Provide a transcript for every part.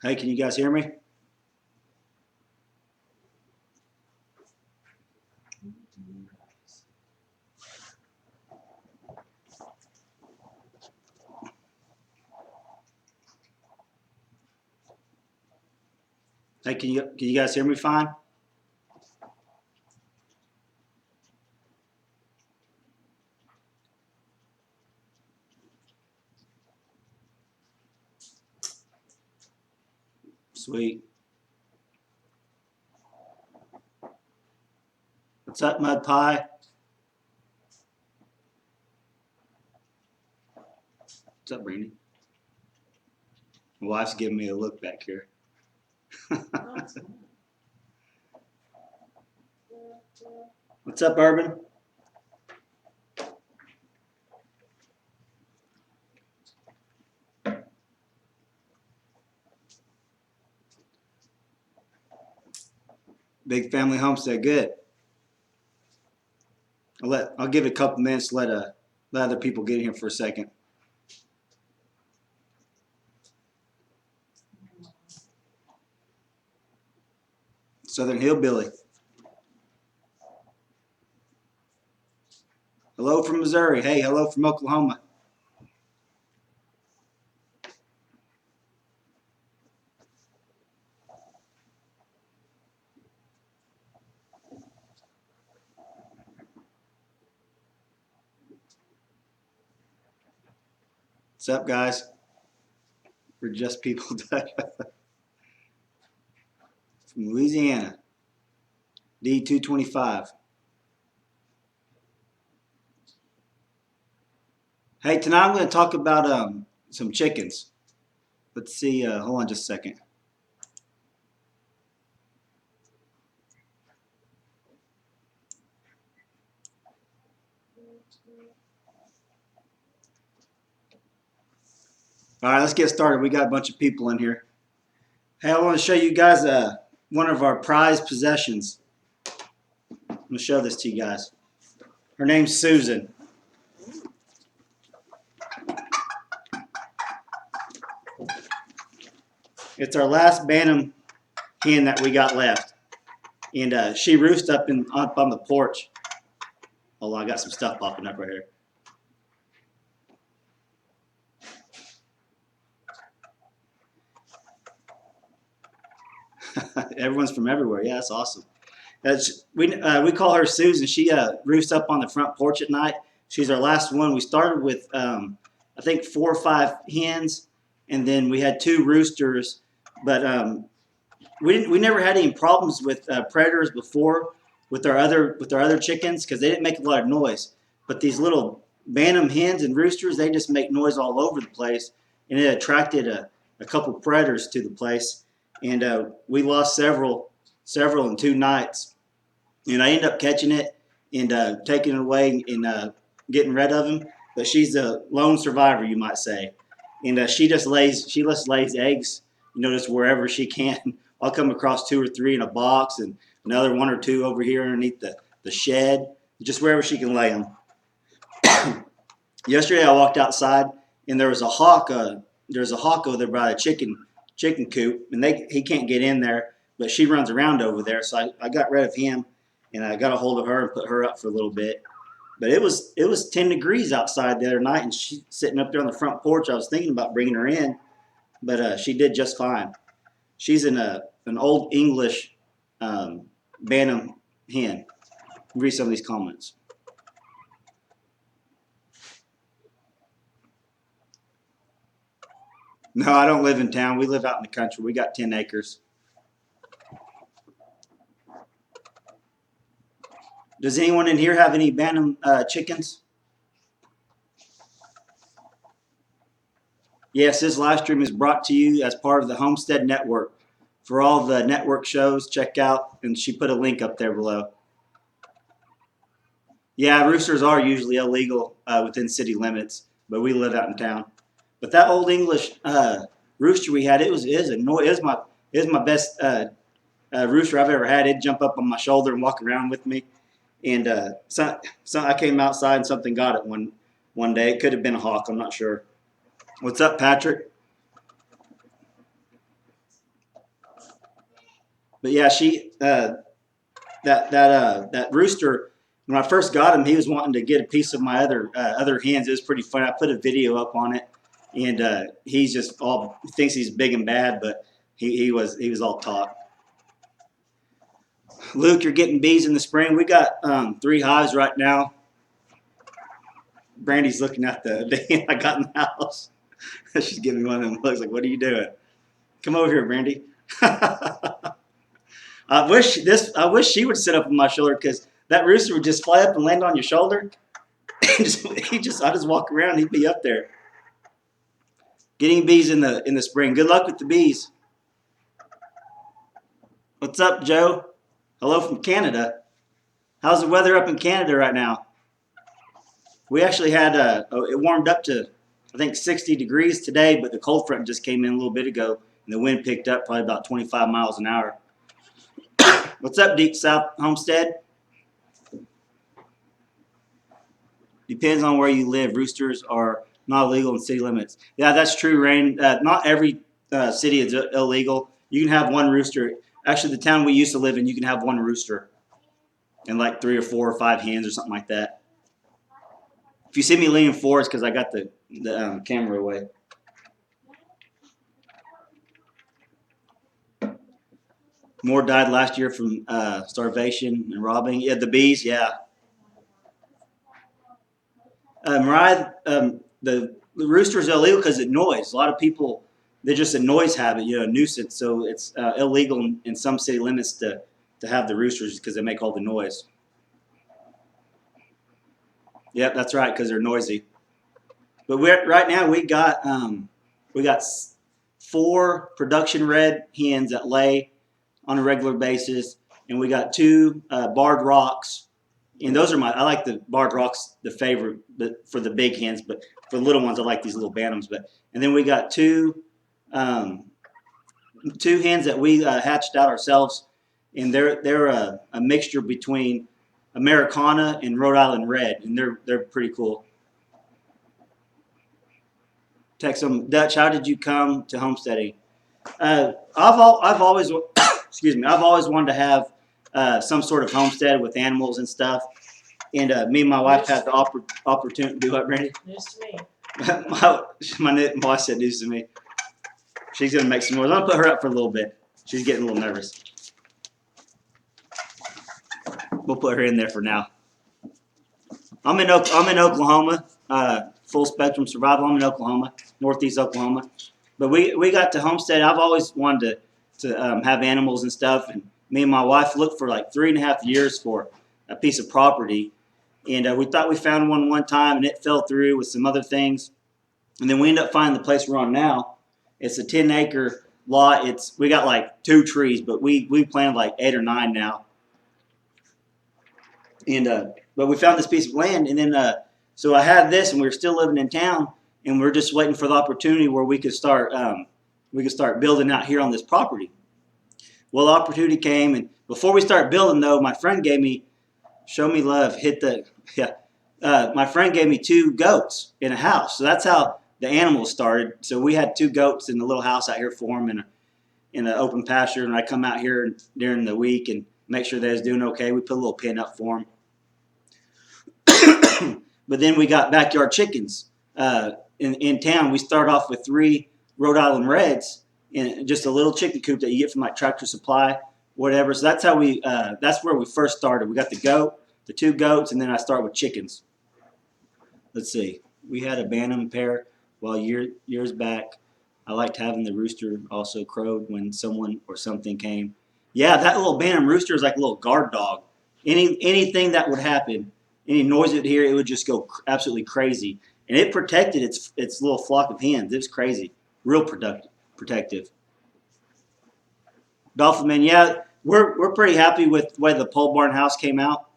Hey, can you guys hear me? Hey, can you guys hear me fine? Sweet. What's up, Mud Pie? What's up, Brandy? My wife's giving me a look back here. What's up, Urban? Big family homestead, good. I'll give it a couple minutes to let other people get in here for a second. Southern Hillbilly. Hello from Missouri. Hey, hello from Oklahoma. What's up, guys? We're just people from Louisiana. D225. Hey, tonight I'm going to talk about some chickens. Let's see. Hold on just a second. All right, let's get started. We got a bunch of people in here. Hey, I want to show you guys one of our prized possessions. I'm going to show this to you guys. Her name's Susan. It's our last Bantam hen that we got left. And she roosts up on the porch. Oh, I got some stuff popping up right here. Everyone's from everywhere. Yeah, that's awesome. We call her Susan. She roosts up on the front porch at night. She's our last one. We started with I think 4 or 5 hens, and then we had 2 roosters. But we never had any problems with predators before with our other chickens because they didn't make a lot of noise. But these little Bantam hens and roosters, they just make noise all over the place, and it attracted a couple predators to the place. And we lost several in 2 nights. And I ended up catching it and taking it away and getting rid of him. But she's a lone survivor, you might say. And she just lays eggs, just wherever she can. I'll come across 2 or 3 in a box and another 1 or 2 over here underneath the shed, just wherever she can lay them. Yesterday I walked outside and there was a hawk. There's a hawk over there by a chicken coop, and he can't get in there, but she runs around over there. So I got rid of him, and I got a hold of her and put her up for a little bit. But it was 10 degrees outside the other night, and she's sitting up there on the front porch. I was thinking about bringing her in, but she did just fine. She's an old English Bantam hen. Read some of these comments. No, I don't live in town. We live out in the country. We got 10 acres. Does anyone in here have any Bantam chickens? Yes, this live stream is brought to you as part of the Homestead Network. For all the network shows, check out, and she put a link up there below. Yeah, roosters are usually illegal within city limits, but we live out in town. But that old English rooster we had, it was my best rooster I've ever had. It'd jump up on my shoulder and walk around with me. And so I came outside and something got it one day. It could have been a hawk. I'm not sure. What's up, Patrick? But yeah, that rooster. When I first got him, he was wanting to get a piece of my other hens. It was pretty fun. I put a video up on it, and he's just all thinks he's big and bad, but he was all talk. Luke, you're getting bees in the spring. We got 3 hives right now. Brandy's looking at the hen I got in the house. She's giving me one of them looks like, "What are you doing? Come over here, Brandy." I wish she would sit up on my shoulder because that rooster would just fly up and land on your shoulder. I just walk around, and he'd be up there. Getting bees in the spring. Good luck with the bees. What's up, Joe? Hello from Canada. How's the weather up in Canada right now? We actually had it warmed up to I think 60 degrees today, but the cold front just came in a little bit ago, and the wind picked up probably about 25 miles an hour. What's up, Deep South Homestead? Depends on where you live. Roosters are not illegal in city limits. Yeah, that's true, Rain. Not every city is illegal. You can have one rooster. Actually, the town we used to live in, you can have one rooster and like 3 or 4 or 5 hens or something like that. If you see me leaning forward, it's because I got the camera away. More died last year from starvation and robbing. Yeah, the bees, yeah. Mariah, the rooster is illegal because it noise. A lot of people, they're just a noise habit, a nuisance. So it's illegal in some city limits to have the roosters because they make all the noise. Yep, that's right, because they're noisy. But right now we got 4 production red hens that lay on a regular basis, and we got 2 barred rocks. And those are I like the barred rocks, the favorite, but for the big hens. But for the little ones, I like these little bantams. And then we got 2 hens that we hatched out ourselves, and they're a mixture between Americana and Rhode Island Red, and they're pretty cool. Text them, Dutch. How did you come to homesteading? I've always excuse me. I've always wanted to have some sort of homestead with animals and stuff. And me and my wife had the opportunity to do what, Brandy? News to me. my wife said news to me. She's going to make some noise. I'm going to put her up for a little bit. She's getting a little nervous. We'll put her in there for now. I'm in Oklahoma, full spectrum survival. I'm in Oklahoma, northeast Oklahoma. But we got to homestead. I've always wanted to have animals and stuff. And me and my wife looked for like 3.5 years for a piece of property. And we thought we found one time, and it fell through with some other things. And then we ended up finding the place we're on now. It's a 10-acre lot. We got like 2 trees, but we planted like 8 or 9 now. And but we found this piece of land, and then so I had this, and we were still living in town, and we're just waiting for the opportunity where we could start building out here on this property. Well, the opportunity came, and before we start building, though, my friend gave me, show me love, my friend gave me 2 goats in a house. So that's how the animals started. So we had 2 goats in the little house out here for them in an open pasture, and I come out here during the week and make sure they was doing okay. We put a little pen up for them. But then we got backyard chickens in town. We start off with 3 Rhode Island Reds in just a little chicken coop that you get from like Tractor Supply, whatever. So that's how that's where we first started. We got the 2 goats, and then I start with chickens. Let's see. We had a bantam pair years back. I liked having the rooster also crowed when someone or something came. Yeah, that little bantam rooster is like a little guard dog. Anything that would happen, any noise it would hear, it would just go absolutely crazy. And it protected its little flock of hens. It was crazy. Real protective. Dolphin Man, yeah, we're pretty happy with the way the pole barn house came out.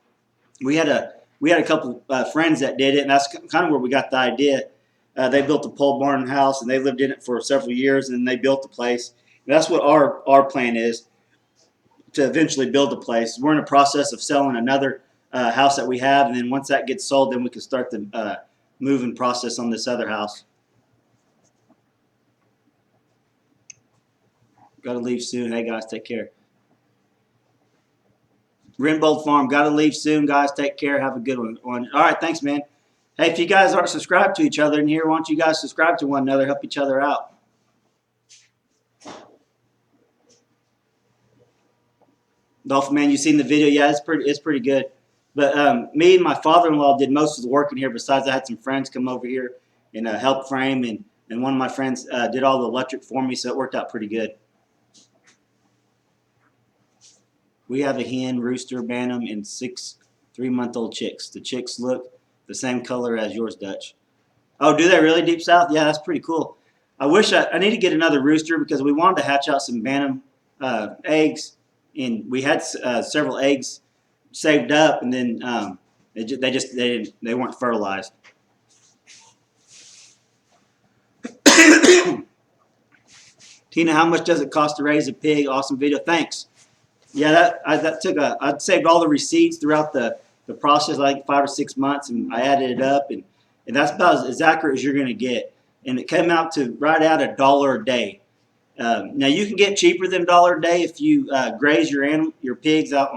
We had a couple friends that did it, and that's kind of where we got the idea. They built a pole barn house, and they lived in it for several years, and then they built the place. And that's what our plan is, to eventually build a place. We're in the process of selling another house that we have, and then once that gets sold, then we can start the moving process on this other house. Got to leave soon. Hey, guys, take care. Rimbold Farm. Got to leave soon, guys. Take care. Have a good one. All right, thanks, man. Hey, if you guys aren't subscribed to each other in here, why don't you guys subscribe to one another, help each other out? Dolphin Man, you seen the video? Yeah, it's pretty good. But me and my father-in-law did most of the work in here. Besides, I had some friends come over here and help frame, and one of my friends did all the electric for me, so it worked out pretty good. We have a hen, rooster, bantam, and 6 3-month-old chicks. The chicks look the same color as yours, Dutch. Oh, do they really, Deep South? Yeah, that's pretty cool. I wish I need to get another rooster because we wanted to hatch out some bantam eggs, and we had several eggs saved up, and then they weren't fertilized. Tina, how much does it cost to raise a pig? Awesome video. Thanks. Yeah, I saved all the receipts throughout the process, like 5 or 6 months, and I added it up, and that's about as accurate as you're going to get. And it came out to right at $1 a day. Now you can get cheaper than $1 a day if you graze your pigs out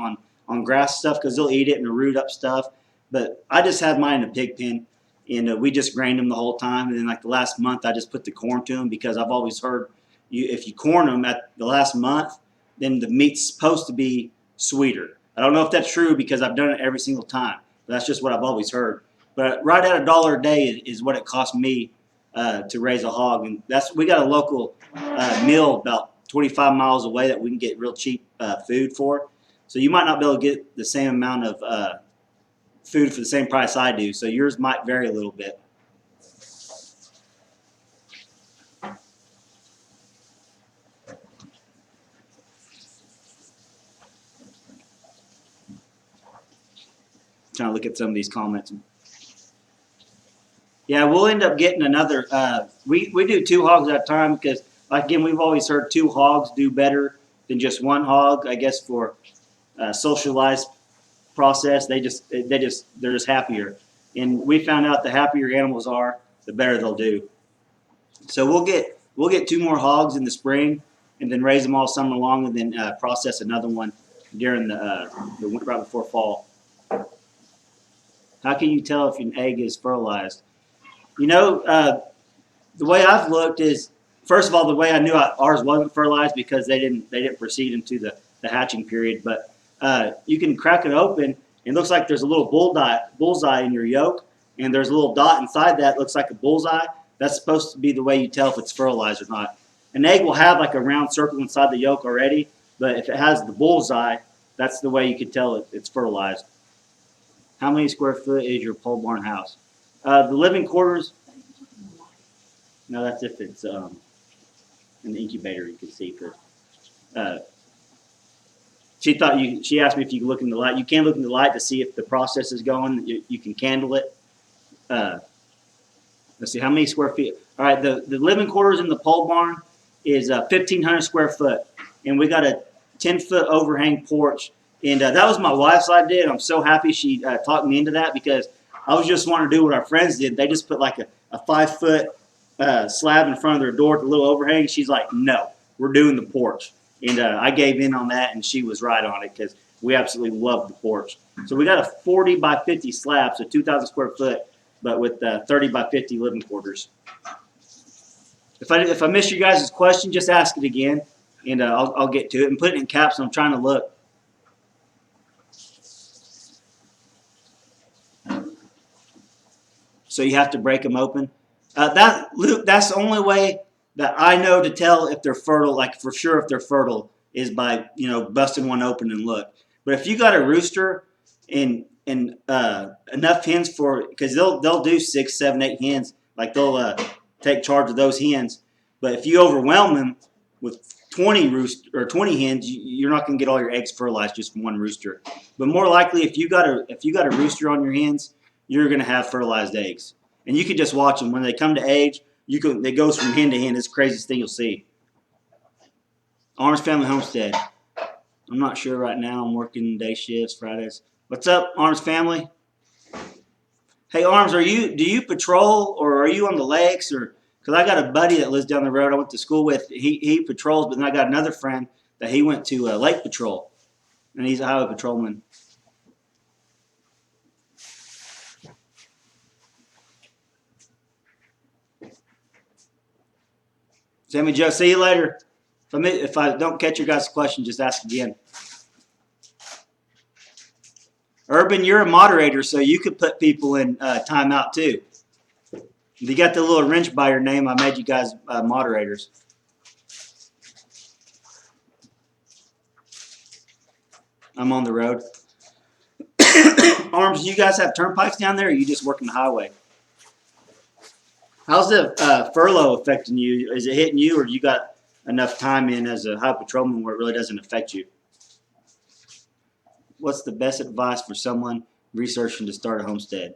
on grass stuff because they'll eat it and root up stuff. But I just had mine in a pig pen, and we just grained them the whole time. And then like the last month, I just put the corn to them because I've always heard if you corn them at the last month, then the meat's supposed to be sweeter. I don't know if that's true because I've done it every single time. But that's just what I've always heard. But right at $1 a day is what it cost me to raise a hog, and we got a local mill about 25 miles away that we can get real cheap food for. So you might not be able to get the same amount of food for the same price I do. So yours might vary a little bit. Trying to look at some of these comments. Yeah, we'll end up getting another. We do 2 hogs at a time because, again, we've always heard 2 hogs do better than just 1 hog. I guess for socialized process, they're just happier, and we found out the happier animals are, the better they'll do. So we'll get 2 more hogs in the spring, and then raise them all summer long, and then process another one during the right before fall. How can you tell if an egg is fertilized? You know, the way I've looked is, first of all, the way I knew ours wasn't fertilized because they didn't proceed into the hatching period. But you can crack it open, and it looks like there's a little bullseye in your yolk, and there's a little dot inside that looks like a bullseye. That's supposed to be the way you tell if it's fertilized or not. An egg will have like a round circle inside the yolk already, but if it has the bullseye, that's the way you can tell it's fertilized. How many square foot is your pole barn house? The living quarters, no, that's if it's in the incubator, you can see. She asked me if you can look in the light. You can look in the light to see if the process is going. You can candle it. Let's see, how many square feet? All right, the living quarters in the pole barn is 1,500 square foot, and we got a 10-foot overhang porch. And that was my wife's idea. I'm so happy she talked me into that because I was just wanting to do what our friends did. They just put like a 5-foot slab in front of their door with a little overhang. She's like, no, we're doing the porch. And I gave in on that, and she was right on it because we absolutely love the porch. So we got a 40 by 50 slab, so 2,000 square foot, but with 30 by 50 living quarters. If I missed you guys' question, just ask it again, and I'll get to it. And put it in caps, and I'm trying to look. So you have to break them open. That's the only way that I know to tell if they're fertile, like for sure if they're fertile, is by busting one open and look. But if you got a rooster and enough hens because they'll do 6, 7, 8 hens, like they'll take charge of those hens. But if you overwhelm them with 20 hens, you're not going to get all your eggs fertilized just from one rooster. But more likely, if you got a rooster on your hens, you're going to have fertilized eggs. And you can just watch them. When they come to age, it goes from hen to hen. It's the craziest thing you'll see. Arms Family Homestead. I'm not sure right now. I'm working day shifts, Fridays. What's up, Arms Family? Hey, Arms, do you patrol or are you on the lakes? Because I got a buddy that lives down the road I went to school with. He patrols, but then I got another friend that he went to lake patrol. and he's a highway patrolman. Sammy Joe, see you later. If I don't catch your guys' question, just ask again. Urban, you're a moderator, so you could put people in timeout too. You got the little wrench by your name. I made you guys moderators. I'm on the road. Arms, you guys have turnpikes down there, or are you just working the highway? How's the furlough affecting you? Is it hitting you, or you got enough time in as a highway patrolman where it really doesn't affect you? What's the best advice for someone researching to start a homestead?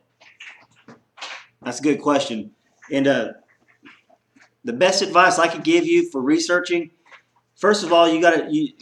That's a good question. And the best advice I could give you for researching, first of all, you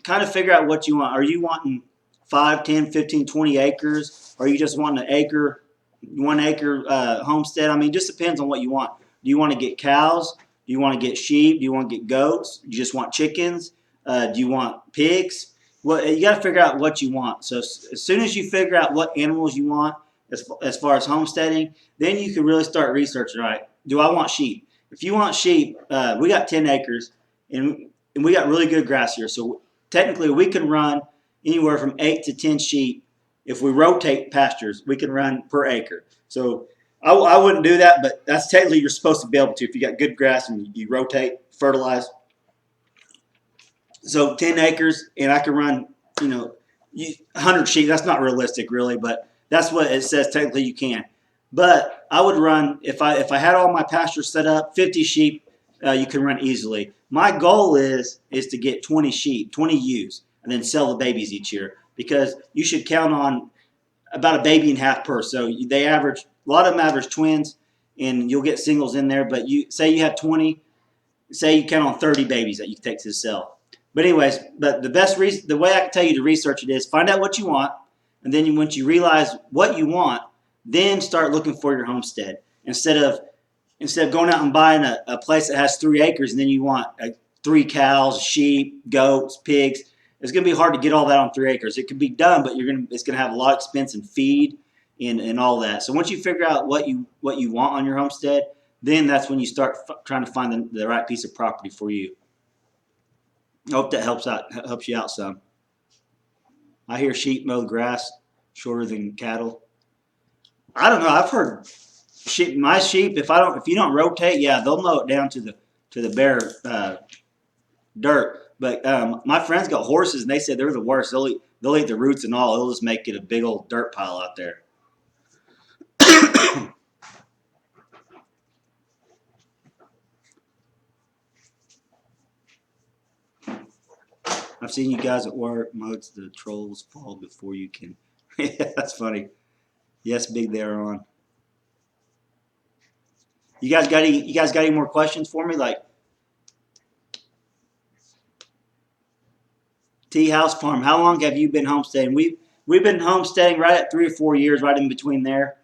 kind of figure out what you want. Are you wanting 5, 10, 15, 20 acres? Or are you just wanting an acre, 1 acre homestead? I mean, it just depends on what you want. Do you want to get cows? Do you want to get sheep? Do you want to get goats? Do you just want chickens? Do you want pigs? Well, you got to figure out what you want. So as soon as you figure out what animals you want, as far as homesteading, then you can really start researching. All right, do I want sheep? If you want sheep, we got 10 acres, and we got really good grass here. So technically, we can run anywhere from 8 to 10 sheep. If we rotate pastures, we can run per acre. So I wouldn't do that, but that's technically you're supposed to be able to if you got good grass and you rotate, fertilize. So 10 acres, and I can run, 100 sheep. That's not realistic, really, but that's what it says technically you can. But I would run, if I had all my pastures set up, 50 sheep, you can run easily. My goal is to get 20 sheep, 20 ewes, and then sell the babies each year, because you should count on about a baby and a half per. So they average, a lot of them average twins, and you'll get singles in there. But you say you have 20, say you count on 30 babies that you take to sell. But anyways, but the way I can tell you to research it is find out what you want, and then once you realize what you want, then start looking for your homestead. Instead of going out and buying a place that has 3 acres, and then you want 3 cows, sheep, goats, pigs. It's going to be hard to get all that on 3 acres. It can be done, but it's going to have a lot of expense in feed and all that. So once you figure out what you want on your homestead, then that's when you start trying to find the right piece of property for you. I hope that helps you out some. I hear sheep mow grass shorter than cattle. I don't know. I've heard my sheep. If you don't rotate, yeah, they'll mow it down to the bare dirt. But my friends got horses, and they said they're the worst. They'll eat the roots and all. They'll just make it a big old dirt pile out there. I've seen you guys at work. Modes the trolls fall before you can. Yeah, that's funny. Yes, big there on. You guys got any more questions for me? Like Tea House Farm. How long have you been homesteading? We've been homesteading right at 3 or 4 years, right in between there,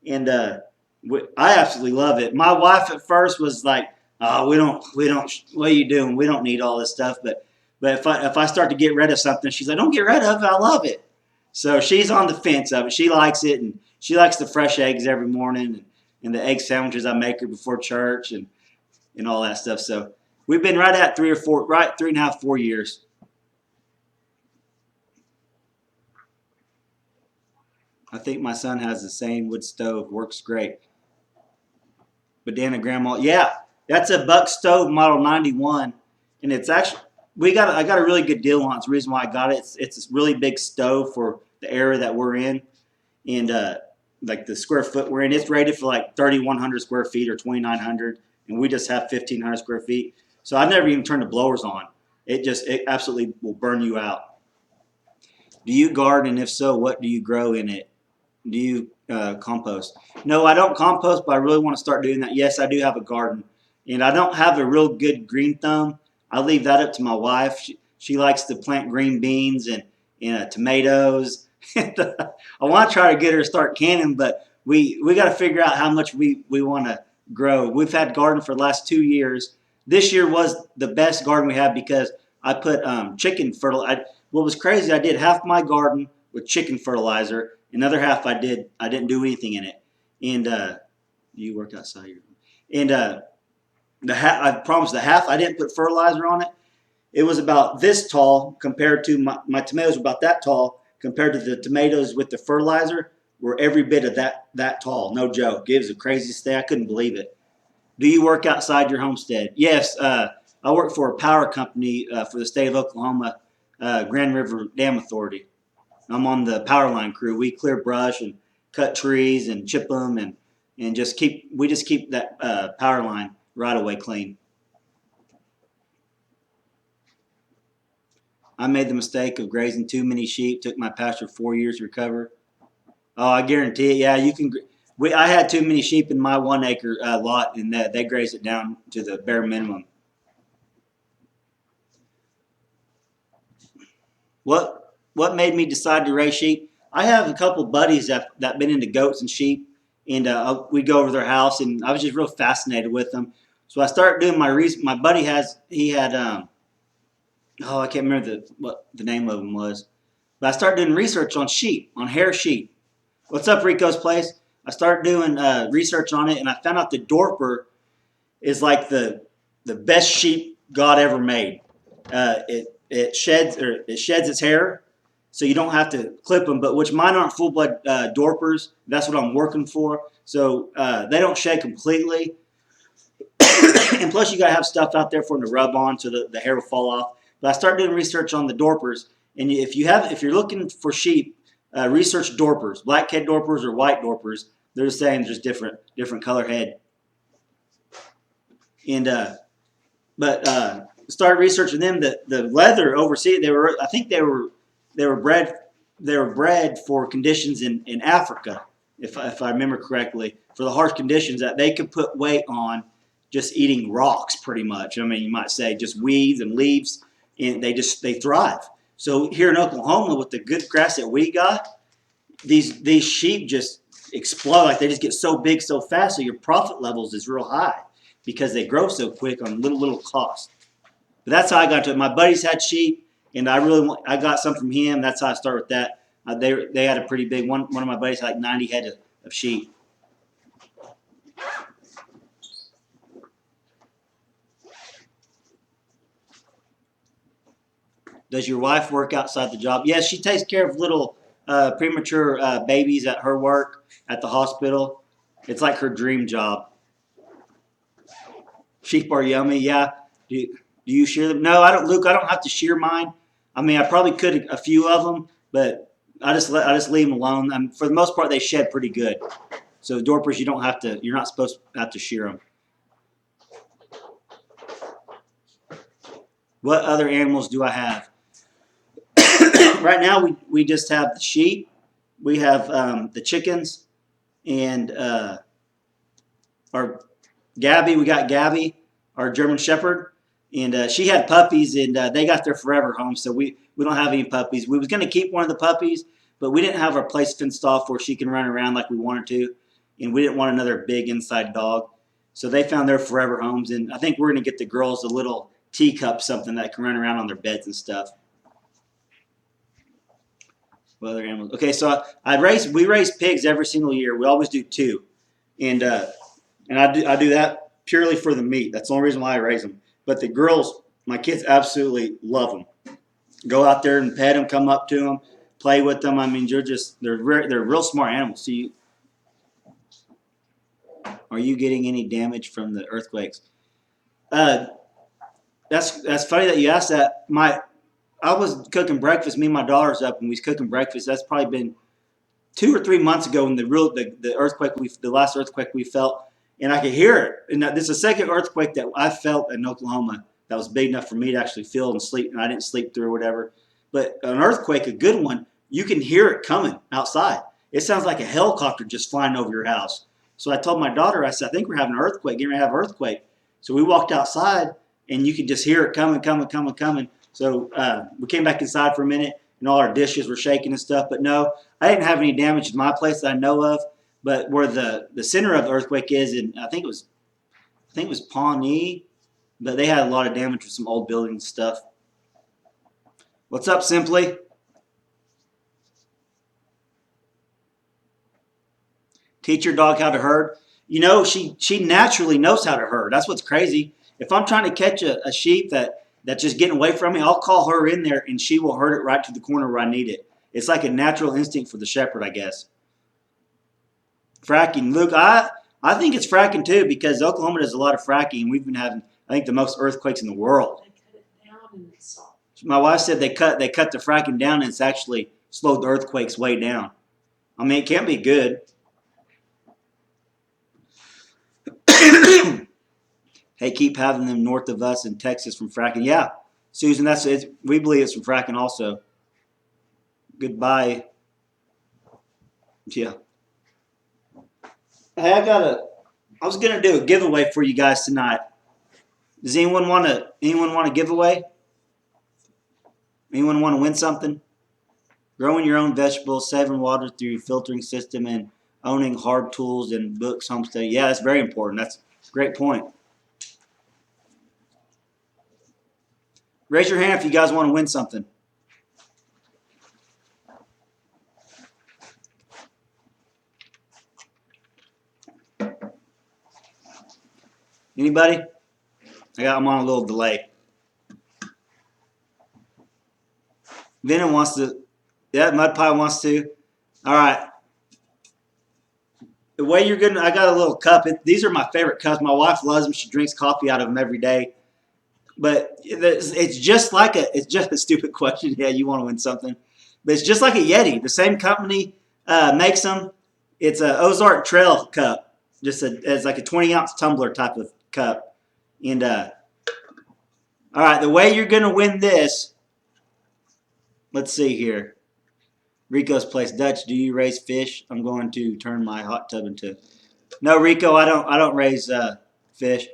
and I absolutely love it. My wife at first was like, "Oh, we don't. What are you doing? We don't need all this stuff." But if I start to get rid of something, she's like, "Don't get rid of it. I love it." So she's on the fence of it. She likes it, and she likes the fresh eggs every morning, and the egg sandwiches I make her before church, and all that stuff. So we've been right at 3.5, 4 years. I think my son has the same wood stove. Works great. But Dan and Grandma, yeah, that's a Buck stove model 91, and it's actually I got a really good deal on it. It's the reason why I got it. It's a really big stove for the area that we're in, and like the square foot we're in. It's rated for like 3,100 square feet or 2,900, and we just have 1,500 square feet. So I never even turned the blowers on. It absolutely will burn you out. Do you garden? If so, what do you grow in it? Do you compost? No, I don't compost, but I really want to start doing that. Yes, I do have a garden, and I don't have a real good green thumb. I leave that up to my wife. She likes to plant green beans and tomatoes. I want to try to get her to start canning, but we got to figure out how much we want to grow. We've had garden for the last 2 years. This year was the best garden we had because I put chicken fertilizer. what was crazy, I did half my garden with chicken fertilizer. Another half I didn't do anything in it. And you work outside your and I promise the half I didn't put fertilizer on it. It was about this tall compared to my tomatoes were about that tall compared to the tomatoes with the fertilizer were every bit of that tall. No joke. It was the craziest thing. I couldn't believe it. Do you work outside your homestead? Yes. I work for a power company for the state of Oklahoma, Grand River Dam Authority. I'm on the power line crew. We clear brush and cut trees and chip them and just keep that power line right away clean. I made the mistake of grazing too many sheep. Took my pasture 4 years to recover. Oh, I guarantee it. Yeah, you can. I had too many sheep in my 1 acre lot, and they grazed it down to the bare minimum. What made me decide to raise sheep? I have a couple buddies that been into goats and sheep, and we go over their house, and I was just real fascinated with them. So I started doing my research. My buddy he had oh, I can't remember what the name of them was, but I started doing research on sheep, on hair sheep. What's up, Rico's Place? I started doing research on it, and I found out the Dorper is like the best sheep God ever made. It sheds its hair, so you don't have to clip them. But which mine aren't full blood Dorpers. That's what I'm working for. So they don't shed completely, and plus you gotta have stuff out there for them to rub on, so the hair will fall off. But I started doing research on the Dorpers, and if you're looking for sheep, research Dorpers, black head Dorpers or white Dorpers. They're the same, just different color head. And but started researching them. The leather overseas, I think they were bred for conditions in Africa, if I remember correctly, for the harsh conditions that they could put weight on just eating rocks, pretty much. I mean, you might say just weeds and leaves, and they thrive. So here in Oklahoma, with the good grass that we got, these sheep just explode. Like they just get so big so fast, so your profit levels is real high because they grow so quick on little cost. But that's how I got to it. My buddies had sheep, and I got some from him. That's how I started with that. They had a pretty big one. One of my buddies had like 90 head of sheep. Does your wife work outside the job? Yes, she takes care of little premature babies at her work at the hospital. It's like her dream job. Sheep are yummy. Yeah. Do you shear them? No, I don't, Luke. I don't have to shear mine. I mean, I probably could a few of them, but I just leave them alone. For the most part, they shed pretty good. So Dorpers, you don't have to. You're not supposed to have to shear them. What other animals do I have? Right now, we just have the sheep. We have the chickens, and our Gabby. We got Gabby, our German Shepherd, and she had puppies, and they got their forever home. So we don't have any puppies. We was going to keep one of the puppies, but we didn't have our place fenced off where she can run around like we wanted to, and we didn't want another big inside dog. So they found their forever homes, and I think we're going to get the girls a little teacup, something that can run around on their beds and stuff. What other animals? Okay, so we raise pigs every single year. We always do two, and I do that purely for the meat. That's the only reason why I raise them. But the girls, my kids absolutely love them. Go out there and pet them, come up to them, play with them. I mean, they're real smart animals. So are you getting any damage from the earthquakes? Uh, that's funny that you asked that. I was cooking breakfast. Me and my daughter's up, and we was cooking breakfast. That's probably been 2 or 3 months ago when the last earthquake we felt, and I could hear it. And this is the second earthquake that I felt in Oklahoma that was big enough for me to actually feel and sleep, and I didn't sleep through or whatever. But an earthquake, a good one, you can hear it coming outside. It sounds like a helicopter just flying over your house. So I told my daughter, I said, I think we're having an earthquake, getting ready to have an earthquake. So we walked outside, and you could just hear it coming, coming, coming, coming. So we came back inside for a minute, and all our dishes were shaking and stuff. But no, I didn't have any damage in my place that I know of. But where the center of the earthquake is, and I think it was Pawnee, but they had a lot of damage with some old buildings and stuff. What's up, Simply? Teach your dog how to herd. You know, she naturally knows how to herd. That's what's crazy. If I'm trying to catch a sheep that's just getting away from me, I'll call her in there and she will herd it right to the corner where I need it. It's like a natural instinct for the shepherd, I guess. Fracking, Luke. I think it's fracking too because Oklahoma does a lot of fracking. And we've been having, I think, the most earthquakes in the world. They cut it down and it's soft. My wife said they cut the fracking down and it's actually slowed the earthquakes way down. I mean, it can't be good. Hey, keep having them north of us in Texas from fracking. Yeah, Susan, that's it. We believe it's from fracking also. Goodbye. Yeah. Hey, I was gonna do a giveaway for you guys tonight. Does anyone want a giveaway? Anyone want to win something? Growing your own vegetables, saving water through your filtering system, and owning hard tools and books, homestead. Yeah, that's very important. That's a great point. Raise your hand if you guys want to win something. Anybody? I'm on a little delay. Venom wants to. Yeah, Mud Pie wants to. All right. The way you're gonna, I got a little cup. These are my favorite cups. My wife loves them. She drinks coffee out of them every day. But it's just a stupid question. Yeah, you want to win something, but it's just like a Yeti. The same company makes them. It's a Ozark Trail cup. It's like a 20-ounce tumbler type of cup. And all right, the way you're gonna win this. Let's see here. Rico's place. Dutch, do you raise fish? I'm going to turn my hot tub into. No, Rico, I don't raise fish.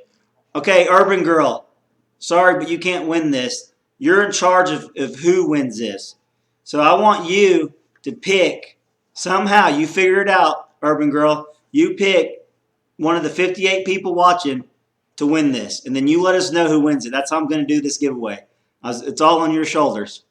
Okay, Urban Girl. Sorry, but you can't win this. You're in charge of who wins this. So I want you to pick, somehow, you figure it out, Urban Girl. You pick one of the 58 people watching to win this. And then you let us know who wins it. That's how I'm going to do this giveaway. It's all on your shoulders.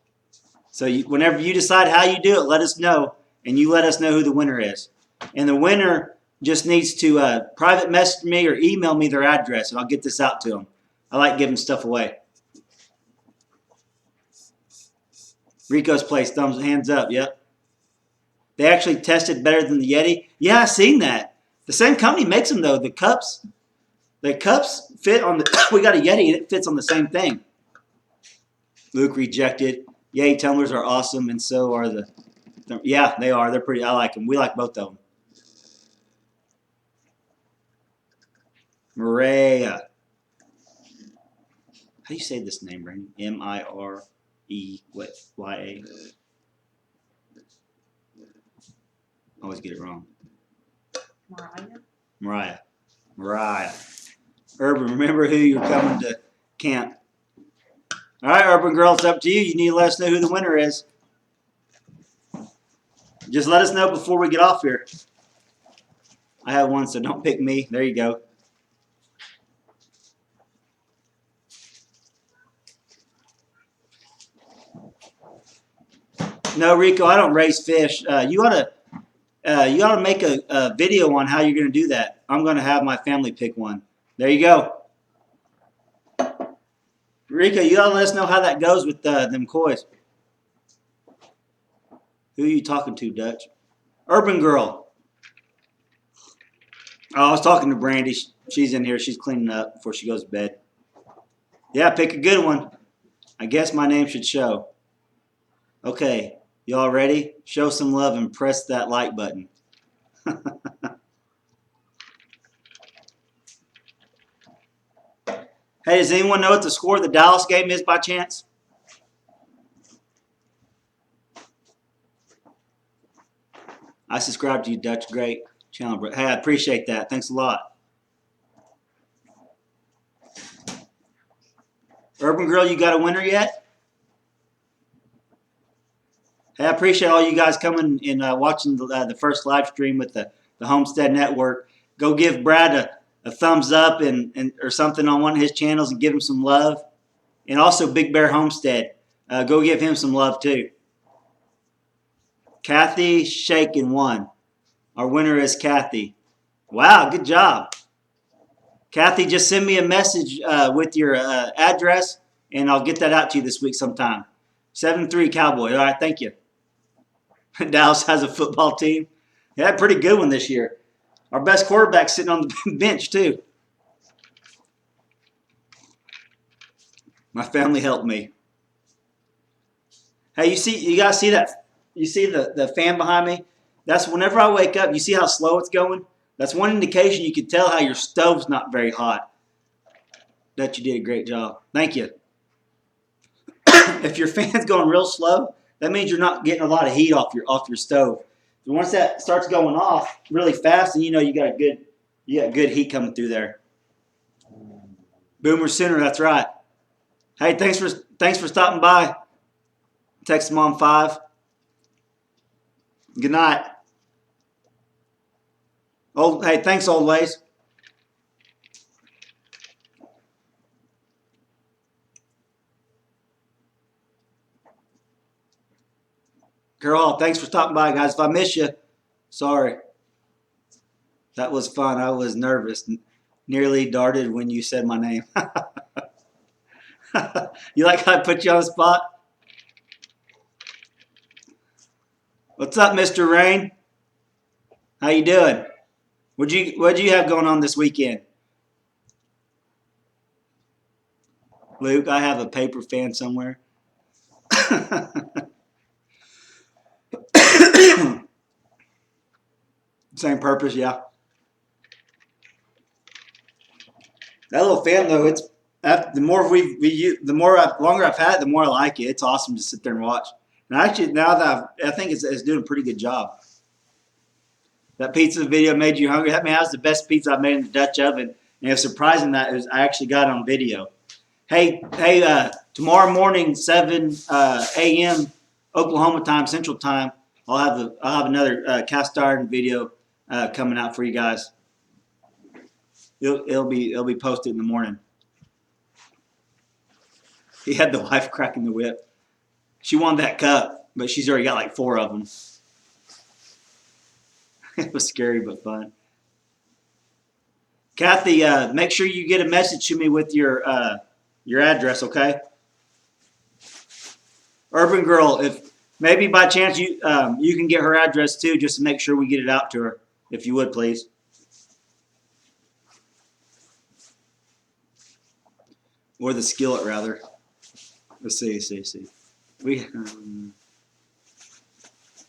So whenever you decide how you do it, let us know. And you let us know who the winner is. And the winner just needs to private message me or email me their address, and I'll get this out to them. I like giving stuff away. Rico's place, hands up, yep. They actually tested better than the Yeti. Yeah, I seen that. The same company makes them though. The cups fit on the. We got a Yeti and it fits on the same thing. Luke rejected. Yeti tumblers are awesome, and so are the. Yeah, they are. They're pretty. I like them. We like both of them. Maria. How do you say this name, Brandon? M-I-R-E-Y-A. Always get it wrong. Mariah. Urban, remember who you're coming to camp. All right, Urban Girl, it's up to you. You need to let us know who the winner is. Just let us know before we get off here. I have one, so don't pick me. There you go. No, Rico, I don't raise fish. You ought to make a video on how you're going to do that. I'm going to have my family pick one. There you go. Rico, you ought to let us know how that goes with them kois. Who are you talking to, Dutch? Urban Girl. Oh, I was talking to Brandy. She's in here. She's cleaning up before she goes to bed. Yeah, pick a good one. I guess my name should show. Okay. Y'all ready? Show some love and press that like button. Hey, does anyone know what the score of the Dallas game is by chance? I subscribe to you, Dutch. Great channel. Hey, I appreciate that. Thanks a lot. Urban Girl, you got a winner yet? Hey, I appreciate all you guys coming and watching the first live stream with the Homestead Network. Go give Brad a thumbs up and or something on one of his channels and give him some love. And also Big Bear Homestead. Go give him some love too. Kathy Shaken won. Our winner is Kathy. Wow, good job. Kathy, just send me a message with your address, and I'll get that out to you this week sometime. 7-3 Cowboy. All right, thank you. Dallas has a football team. Yeah, pretty good one this year. Our best quarterback sitting on the bench, too. My family helped me. Hey, you guys see that? You see the fan behind me? That's whenever I wake up, you see how slow it's going? That's one indication you can tell how your stove's not very hot. That you did a great job. Thank you. If your fan's going real slow, that means you're not getting a lot of heat off your stove. Once that starts going off really fast, then you know you got good heat coming through there. Boomer Sooner, that's right. Hey, thanks for stopping by. Text Mom 5. Good night. Hey, thanks, old ways. Carol, thanks for stopping by, guys. If I miss you, sorry. That was fun. I was nervous. Nearly darted when you said my name. You like how I put you on the spot? What's up, Mr. Rain? How you doing? What'd you have going on this weekend? Luke, I have a paper fan somewhere. Same purpose, yeah. That little fan though, it's the more longer I've had it, the more I like it. It's awesome to sit there and watch. And actually, now that I think it's doing a pretty good job. That pizza video made you hungry. That was the best pizza I've made in the Dutch oven. And it's surprising that I actually got it on video. Hey, tomorrow morning, 7 a.m. Oklahoma time, Central Time, I'll have another cast iron video coming out for you guys. It'll be posted in the morning. He had the wife cracking the whip. She won that cup, but she's already got like 4 of them. It was scary but fun. Kathy, make sure you get a message to me with your address, okay? Urban Girl, if maybe by chance you can get her address too, just to make sure we get it out to her, if you would, please. Or the skillet, rather. Let's see.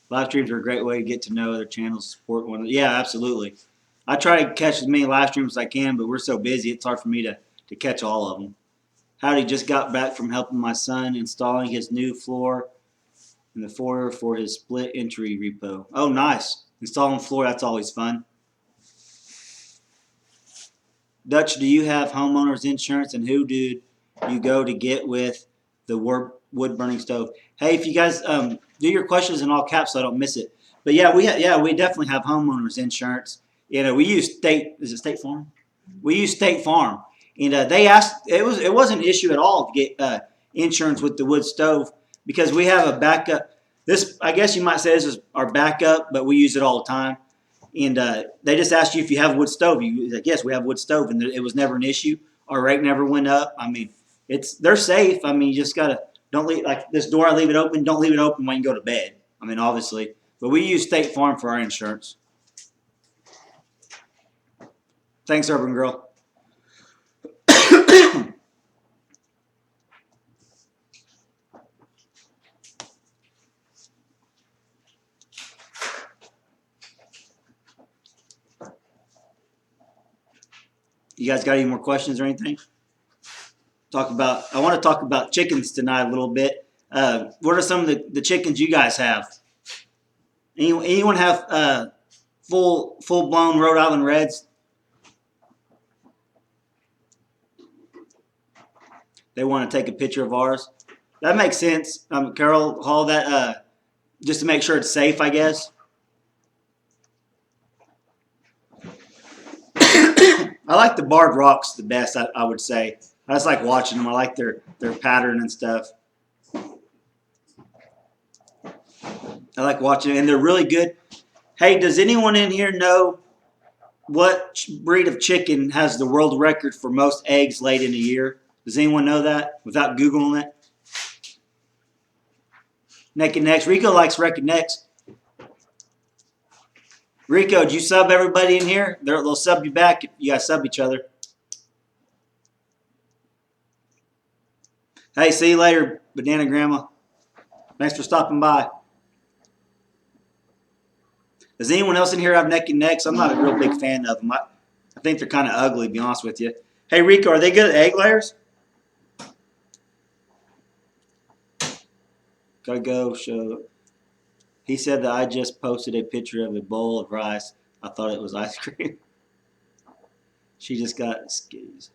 Live streams are a great way to get to know other channels, support one. Yeah, absolutely. I try to catch as many live streams as I can, but we're so busy, it's hard for me to catch all of them. Howdy, just got back from helping my son installing his new floor in the foyer for his split entry repo. Oh, nice. Installing floor, that's always fun. Dutch, do you have homeowner's insurance, and who did you go to get with the wood burning stove? Hey, if you guys do your questions in all caps so I don't miss it. But yeah, we definitely have homeowners insurance. You know, we use State Farm? We use State Farm. And they asked, it wasn't an issue at all to get insurance with the wood stove because we have a backup. This, I guess you might say this is our backup, but we use it all the time. And they just asked you if you have a wood stove. You like, yes, we have a wood stove, and it was never an issue. Our rate never went up. I mean, they're safe. I mean, you just gotta don't leave like this door. I leave it open. Don't leave it open when you go to bed. I mean, obviously, but we use State Farm for our insurance. Thanks, Urban Girl. You guys got any more questions or anything? I want to talk about chickens tonight a little bit. What are some of the chickens you guys have? Anyone have full blown Rhode Island Reds? They want to take a picture of ours. That makes sense. Carol Hall, that just to make sure it's safe, I guess. I like the barred rocks the best, I would say. I just like watching them. I like their pattern and stuff. I like watching it, and they're really good. Hey, does anyone in here know what breed of chicken has the world record for most eggs laid in a year? Does anyone know that without Googling it? Neck and necks. Rico likes neck and necks. Rico, did you sub everybody in here? They'll sub you back. You guys sub each other. Hey, see you later, Banana Grandma. Thanks for stopping by. Does anyone else in here have neck and necks? I'm not a real big fan of them. I think they're kind of ugly, to be honest with you. Hey, Rico, are they good at egg layers? Gotta go show. He said that I just posted a picture of a bowl of rice. I thought it was ice cream. She just got skis.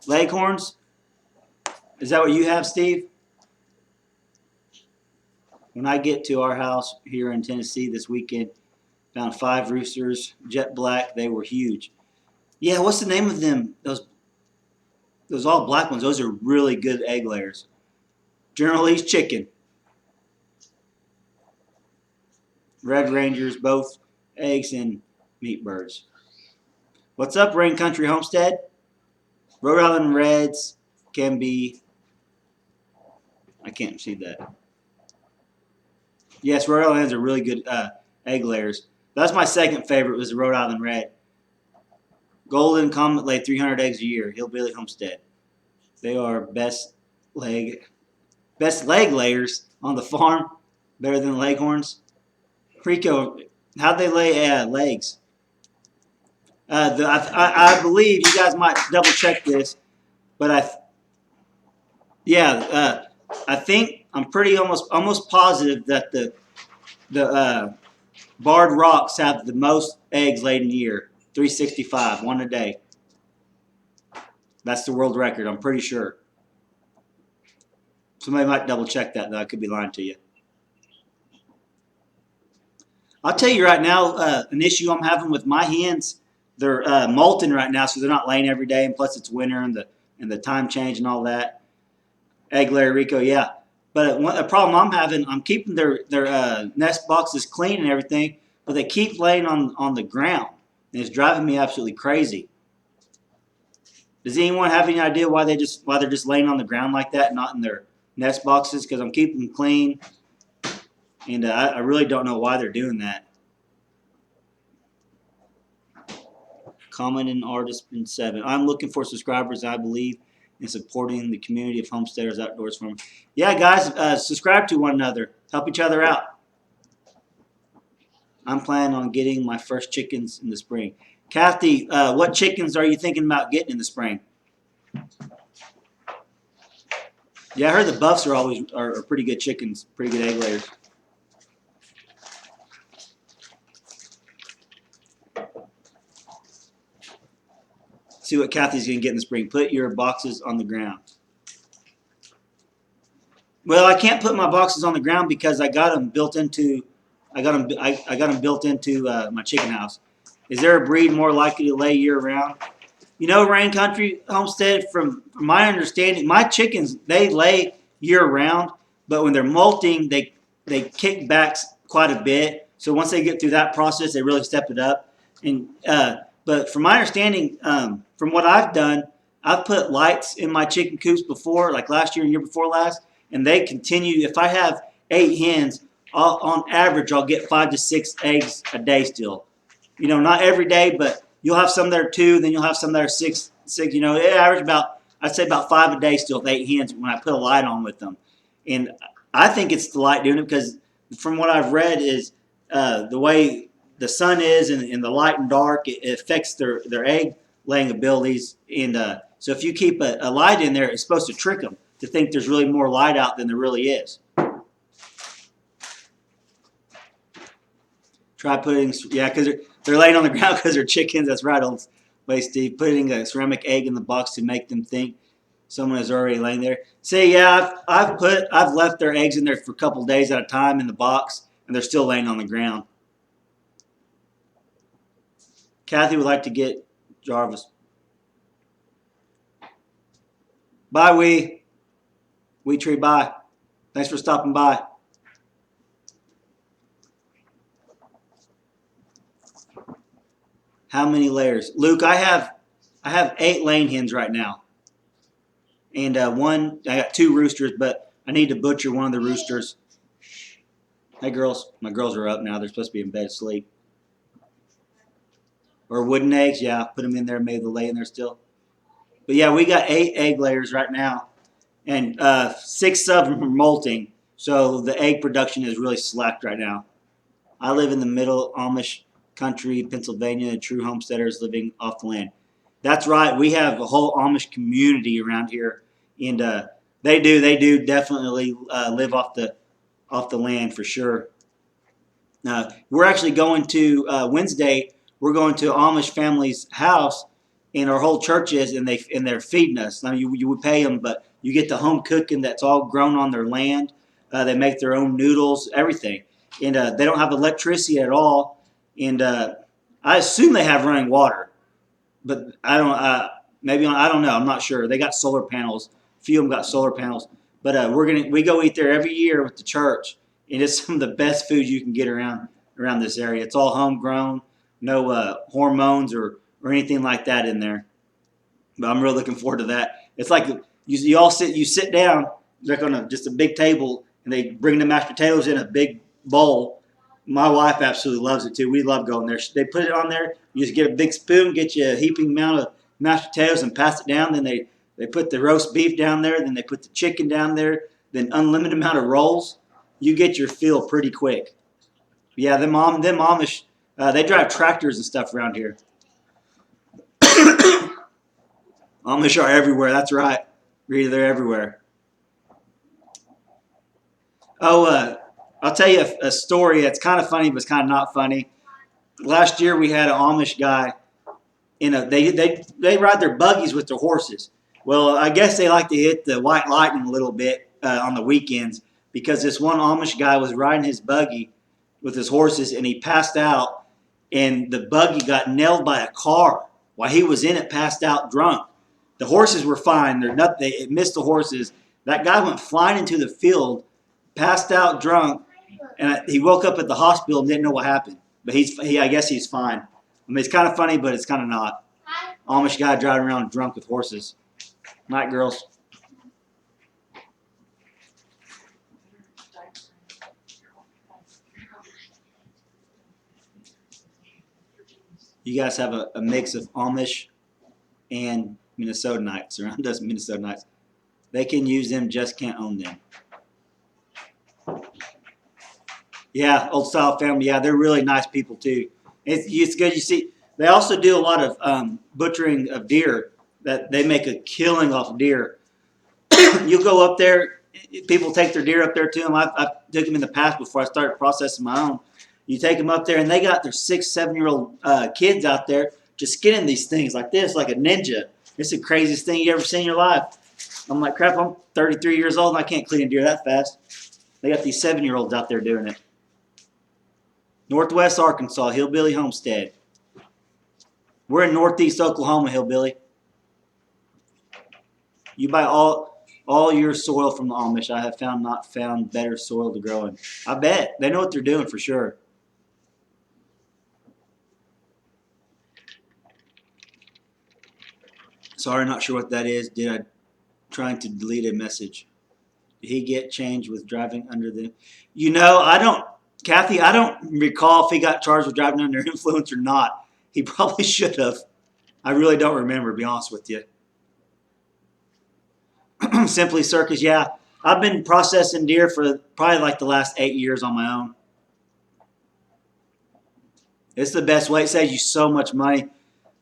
Leghorns? Is that what you have, Steve? When I get to our house here in Tennessee this weekend, found 5 roosters, jet black. They were huge. Yeah, what's the name of them? Those all black ones. Those are really good egg layers. General Lee's chicken. Red Rangers, both eggs and meat birds. What's up, Rain Country Homestead? Rhode Island Reds can be. I can't see that. Yes, Rhode Island Reds are really good egg layers. That's my second favorite. Was the Rhode Island Red. Golden Comet lay 300 eggs a year. Hillbilly Homestead. They are best leg layers on the farm. Better than Leghorns. Rico, how'd they lay legs? I believe you guys might double check this, but I think I'm pretty almost positive that the barred rocks have the most eggs laid in a year. 365, one a day. That's the world record. I'm pretty sure. Somebody might double check that, though. I could be lying to you. I'll tell you right now, an issue I'm having with my hens. They're molting right now, so they're not laying every day, and plus it's winter and the time change and all that. Egg layer, Rico, yeah. But a problem I'm having, I'm keeping their nest boxes clean and everything, but they keep laying on the ground, and it's driving me absolutely crazy. Does anyone have any idea why they're just laying on the ground like that, not in their nest boxes? Because I'm keeping them clean, and I really don't know why they're doing that. Comment and artist in 7. I'm looking for subscribers, I believe, in supporting the community of homesteaders outdoors farm. Yeah, guys, subscribe to one another. Help each other out. I'm planning on getting my first chickens in the spring. Kathy, what chickens are you thinking about getting in the spring? Yeah, I heard the buffs are pretty good chickens, pretty good egg layers. See what Kathy's going to get in the spring. Put your boxes on the ground. Well, I can't put my boxes on the ground because I got them built into. I got them built into my chicken house. Is there a breed more likely to lay year round? You know, Rain Country Homestead. From my understanding, my chickens they lay year round, but when they're molting, they kick back quite a bit. So once they get through that process, they really step it up. And but from my understanding, from what I've done, I've put lights in my chicken coops before, like last year and year before last, and they continue. If I have 8 hens, on average, I'll get 5 to 6 eggs a day still. You know, not every day, but you'll have some that are 2, then you'll have some that are 6. You know, it average I'd say about 5 a day still with 8 hens when I put a light on with them. And I think it's the light doing it because from what I've read is the way the sun is and the light and dark, it affects their egg laying abilities. And so if you keep a light in there, it's supposed to trick them to think there's really more light out than there really is. Try putting, yeah, because they're laying on the ground because they're chickens. That's right, old way, Steve. Putting a ceramic egg in the box to make them think someone is already laying there. See, yeah, I've left their eggs in there for a couple days at a time in the box, and they're still laying on the ground. Kathy would like to get Jarvis. Bye, Wee Tree. Bye. Thanks for stopping by. How many layers, Luke? I have 8 laying hens right now, and I got 2 roosters, but I need to butcher one of the roosters. Hey, girls. My girls are up now. They're supposed to be in bed asleep. Or wooden eggs, yeah. Put them in there, maybe they'll lay in there still. But yeah, we got 8 egg layers right now, and 6 of them are molting. So the egg production is really slacked right now. I live in the middle Amish country, Pennsylvania, true homesteaders living off the land. That's right. We have a whole Amish community around here, and they do definitely live off the land for sure. We're actually going to Wednesday. We're going to Amish family's house, and our whole church is, and they're feeding us. I mean, you would pay them, but you get the home cooking that's all grown on their land. They make their own noodles, everything, and they don't have electricity at all. And I assume they have running water, but I don't. Maybe I don't know. I'm not sure. They got solar panels. A few of them got solar panels, but we go eat there every year with the church, and it's some of the best food you can get around this area. It's all homegrown, no hormones or anything like that in there. But I'm really looking forward to that. It's like you sit down like on just a big table, and they bring the mashed potatoes in a big bowl. My wife absolutely loves it too. We love going there. They put it on there. You just get a big spoon, get you a heaping amount of mashed potatoes, and pass it down. Then they put the roast beef down there. Then they put the chicken down there. Then unlimited amount of rolls. You get your fill pretty quick. Yeah, them Amish, they drive tractors and stuff around here. Amish are everywhere. That's right. Really, they're everywhere. Oh, I'll tell you a story that's kind of funny, but it's kind of not funny. Last year we had an Amish guy. They ride their buggies with their horses. Well, I guess they like to hit the white lightning a little bit on the weekends because this one Amish guy was riding his buggy with his horses and he passed out, and the buggy got nailed by a car while he was in it, passed out drunk. The horses were fine. It missed the horses. That guy went flying into the field, passed out drunk, and he woke up at the hospital and didn't know what happened. But I guess he's fine. I mean, it's kind of funny, but it's kind of not. Amish guy driving around drunk with horses. Night, girls. You guys have a mix of Amish and Minnesotanites around us, Minnesotanites. They can use them, just can't own them. Yeah, old style family. Yeah, they're really nice people too. It's good. You see, they also do a lot of butchering of deer. That they make a killing off of deer. You go up there. People take their deer up there to them. I took them in the past before I started processing my own. You take them up there, and they got their 6, 7-year-old kids out there just skinning these things like this, like a ninja. It's the craziest thing you ever seen in your life. I'm like, crap, I'm 33 years old, and I can't clean a deer that fast. They got these 7-year-olds out there doing it. Northwest Arkansas, Hillbilly Homestead. We're in Northeast Oklahoma, Hillbilly. You buy all your soil from the Amish. I have not found better soil to grow in. I bet. They know what they're doing for sure. Sorry, not sure what that is. Trying to delete a message. Did he get changed with driving under the... Kathy, I don't recall if he got charged with driving under influence or not. He probably should have. I really don't remember, to be honest with you. Simply Circus, yeah. I've been processing deer for probably like the last 8 years on my own. It's the best way. It saves you so much money.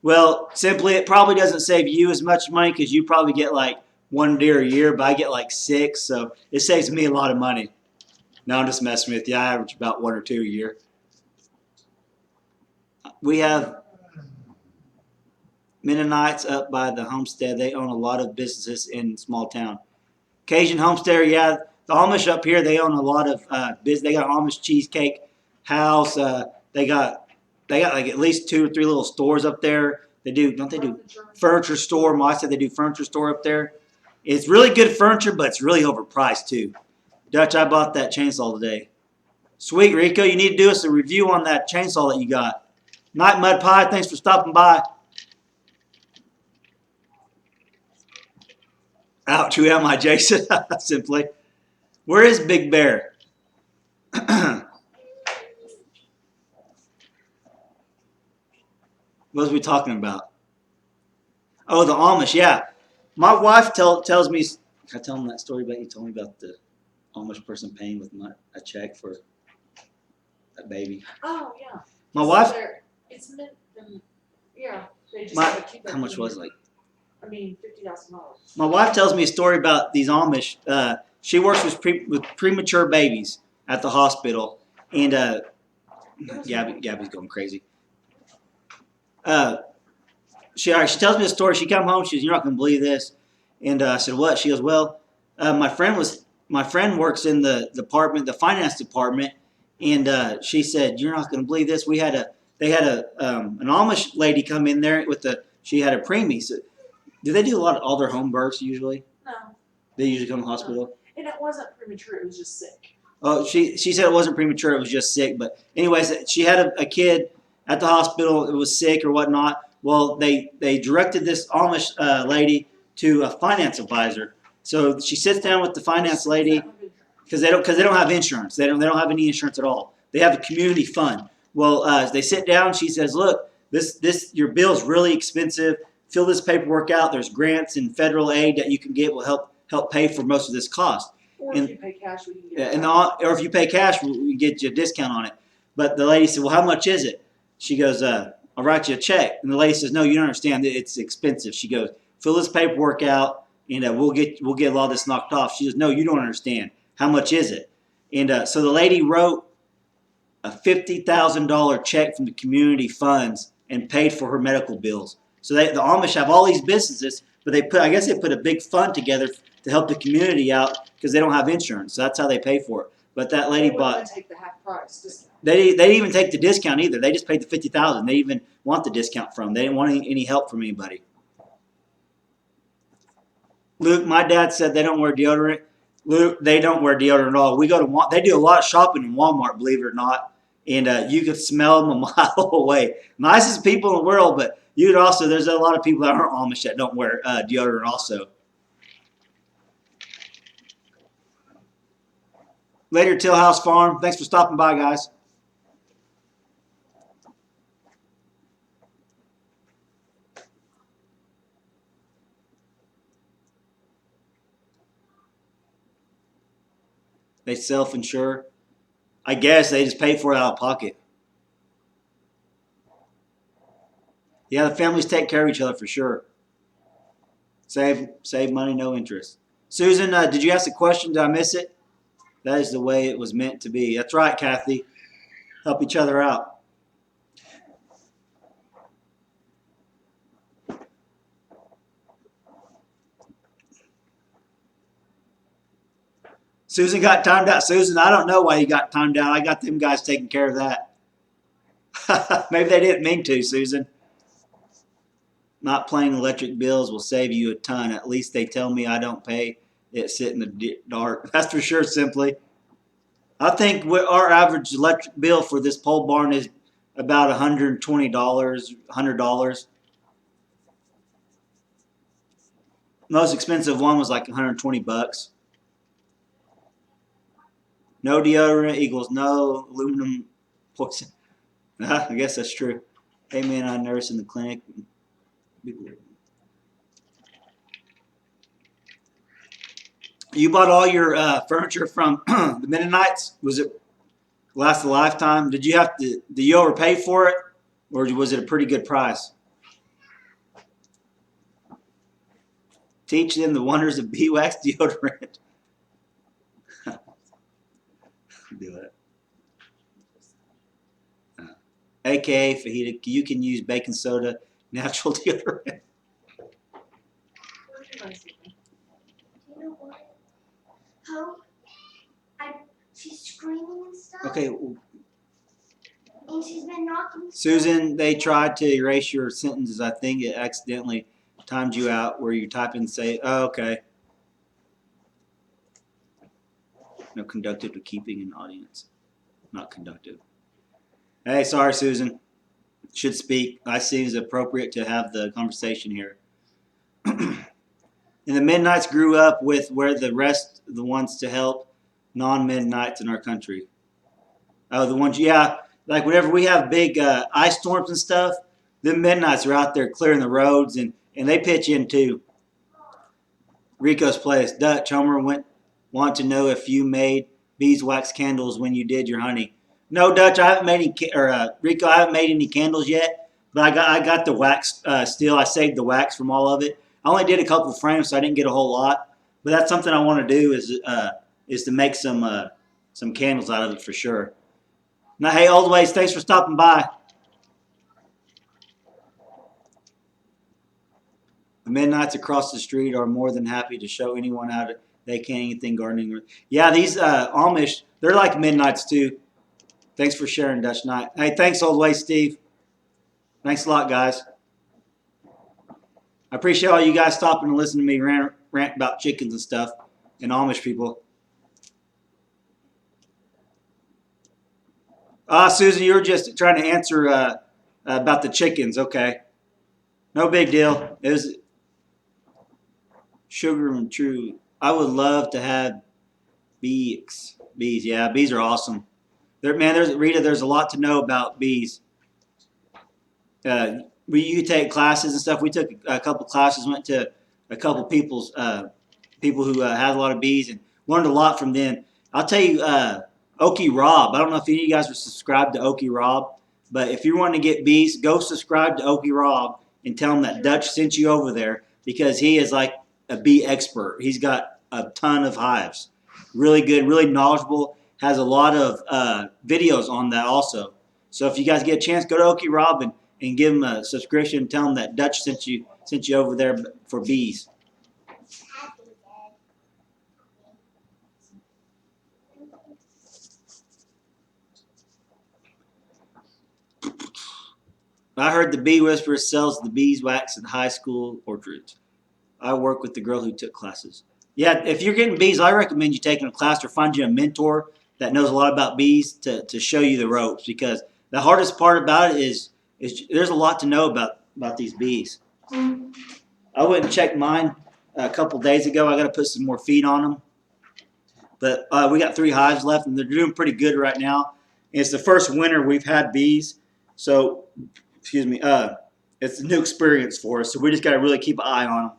Well, simply, it probably doesn't save you as much money because you probably get like 1 deer a year, but I get like 6, so it saves me a lot of money. No, I'm just messing with you. I average about 1 or 2 a year. We have Mennonites up by the homestead. They own a lot of businesses in small town. Cajun homestead, yeah. The Amish up here, they own a lot of business. They got Amish cheesecake house. They got like at least 2 or 3 little stores up there. Don't they do furniture store? I said they do furniture store up there. It's really good furniture, but it's really overpriced too. Dutch, I bought that chainsaw today. Sweet, Rico. You need to do us a review on that chainsaw that you got. Night Mud Pie, thanks for stopping by. Ouch, who am I, Jason? Simply. Where is Big Bear? What was we talking about? Oh, the Amish, yeah. My wife tells me, can I tell him that story about you told me about the Amish person paying with a check for that baby? Oh, yeah. My wife, It's meant them, yeah. They just my, have to keep that how much in was it? your- Like, $50,000. my wife tells me a story about these Amish. She works with premature babies at the hospital, and Gabby's going crazy. She tells me a story. She come home. She says, "You're not going to believe this." And I said, "What?" She goes, "Well, my friend works in the department, the finance department, and she said, you're not going to believe this. They had an Amish lady come in there she had a preemie. So, do they do all their home births usually? No. They usually come to the hospital. And it wasn't premature. It was just sick. Oh, she said it wasn't premature. It was just sick. But anyways, she had a kid at the hospital. It was sick or whatnot. Well, they directed this Amish lady to a finance advisor. So she sits down with the finance lady because they don't have insurance. They don't have any insurance at all. They have a community fund. Well, they sit down. She says, "Look, this your bill's really expensive. Fill this paperwork out. There's grants and federal aid that you can get will help pay for most of this cost." Or And- if you pay cash, we can get it. or if you pay cash, we get you a discount on it. But the lady said, "Well, how much is it?" She goes, "I'll write you a check." And the lady says, "No, you don't understand. It's expensive." She goes, "Fill this paperwork out, and we'll get a lot of this knocked off." She goes, "No, you don't understand. How much is it?" And so the lady wrote a $50,000 check from the community funds and paid for her medical bills. So the Amish have all these businesses, but I guess they put a big fund together to help the community out because they don't have insurance. So that's how they pay for it. But that lady They wouldn't bought. even take the half price discount. They didn't even take the discount either. They just paid the $50,000. They didn't even want the discount from. They didn't want any help from anybody. Luke, my dad said they don't wear deodorant. Luke, they don't wear deodorant at all. We go to they do a lot of shopping in Walmart, believe it or not, and you could smell them a mile away. Nicest people in the world, but there's a lot of people that aren't Amish that don't wear deodorant also. Later, Tillhouse Farm. Thanks for stopping by, guys. They self-insure. I guess they just pay for it out of pocket. Yeah, the families take care of each other for sure. Save money, no interest. Susan, did you ask a question? Did I miss it? That is the way it was meant to be. That's right, Kathy. Help each other out. Susan got timed out. Susan, I don't know why you got timed out. I got them guys taking care of that. Maybe they didn't mean to, Susan. Not paying electric bills will save you a ton. At least they tell me I don't pay it sit in the dark. That's for sure, Simply. I think our average electric bill for this pole barn is about $120, $100. Most expensive one was like 120 bucks. No deodorant equals no aluminum poison. I guess that's true. Hey man, I nurse in the clinic. You bought all your furniture from the Mennonites? Was it last a lifetime? Did you overpay for it, or was it a pretty good price? Teach them the wonders of beeswax deodorant. Do it. AKA fajita. You can use baking soda, natural deodorant. You know what? How? She's screaming and stuff. Okay, And she's been knocking. Susan, they tried to erase your sentences. I think it accidentally timed you out where you type in and say, oh, okay. No, conductive to keeping an audience. Not conductive. Hey, sorry, Susan. Should speak. I see it's appropriate to have the conversation here. And the Midnights grew up with where the rest, the ones to help non-Midnights in our country. Oh, the ones, yeah. Like whenever we have big ice storms and stuff, the Midnights are out there clearing the roads, and they pitch in too. Rico's place. Dutch Homer want to know if you made beeswax candles when you did your honey. No, Dutch, I haven't made any. Rico, I haven't made any candles yet. But I got the wax still. I saved the wax from all of it. I only did a couple frames, so I didn't get a whole lot. But that's something I want to do is to make some candles out of it for sure. Now, hey, Old Ways, thanks for stopping by. The Midnights across the street are more than happy to show anyone how they can anything gardening. Yeah, these Amish, they're like Midnights too. Thanks for sharing, Dutch Knight. Hey, thanks, Old Way, Steve. Thanks a lot, guys. I appreciate all you guys stopping and listening to me rant about chickens and stuff and Amish people. Susan, you were just trying to answer about the chickens. Okay. No big deal. It was sugar and true. I would love to have bees. Bees, yeah, bees are awesome. Rita, there's a lot to know about bees. You take classes and stuff. We took a couple classes, went to a couple people who had a lot of bees and learned a lot from them. I'll tell you, Okie Rob. I don't know if any of you guys are subscribed to Okie Rob, but if you're wanting to get bees, go subscribe to Okie Rob and tell him that Dutch sent you over there because he is like a bee expert. He's got a ton of hives. Really good, really knowledgeable. Has a lot of videos on that also. So if you guys get a chance, go to Okie Rob and give him a subscription and tell him that Dutch sent you over there for bees. I heard the Bee Whisperer sells the beeswax at high school orchards. I work with the girl who took classes. Yeah, if you're getting bees, I recommend you taking a class or find you a mentor that knows a lot about bees to show you the ropes because the hardest part about it is there's a lot to know about these bees. I went and checked mine a couple days ago. I got to put some more feed on them. But we got 3 hives left, and they're doing pretty good right now. And it's the first winter we've had bees. So, excuse me, it's a new experience for us. So we just got to really keep an eye on them.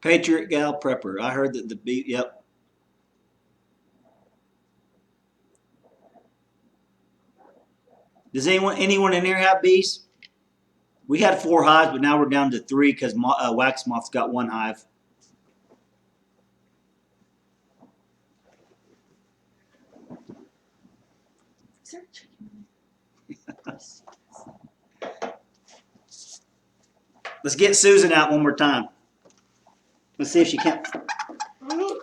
Patriot Gal Prepper. I heard that the bee, yep. Does anyone in here have bees? We had 4 hives, but now we're down to 3 because wax moth's got 1 hive. Is there a chicken? Let's get Susan out one more time. Let's see if she can. You